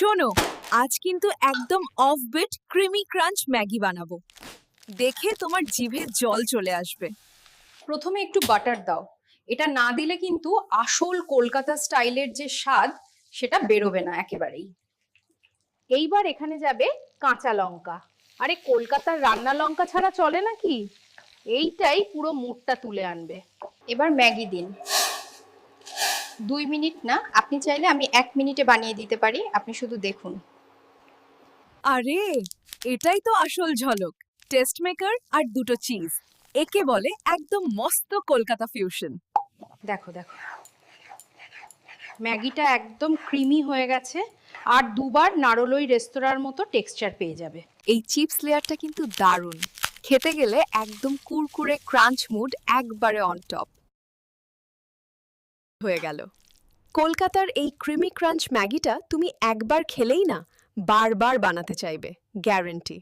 শোনো, আজ কিন্তু একদম off beat creamy crunch Maggi বানাবো। দেখে তোমার জিভে জল চলে আসবে। প্রথমে একটু বাটার দাও। এটা না দিলে কিন্তু আসল কলকাতা স্টাইলের যে স্বাদ সেটা বেরোবে না একেবারেই। এইবার এখানে যাবে কাঁচা লঙ্কা। আরে কলকাতার রান্না লঙ্কা ছাড়া চলে নাকি? এইটাই পুরো মুডটা তুলে আনবে। এবার ম্যাগি দিন। 2 মিনিট না, আপনি চাইলে আমি 1 মিনিটে বানিয়ে দিতে পারি, আপনি শুধু দেখুন। আরে, এটাই তো আসল ঝলক। টেস্ট মেকার আর দুটো চিজ, একে বলে একদম মস্ত কলকাতা ফিউশন। দেখো দেখো, ম্যাগিটা একদম ক্রিমি হয়ে গেছে, আর দুবার নারলোই রেস্তোরাঁর মতো টেক্সচার পেয়ে যাবে। এই চিপস লেয়ারটা কিন্তু দারুণ। খেতে গেলে একদম কুরকুরে ক্রাঞ্চ মুড একবারে অন টপ হয়ে গেল। কলকাতার এই ক্রিমি ক্রাঞ্চ ম্যাগিটা তুমি একবার খেলেই না বারবার বানাতে চাইবে, গ্যারান্টি।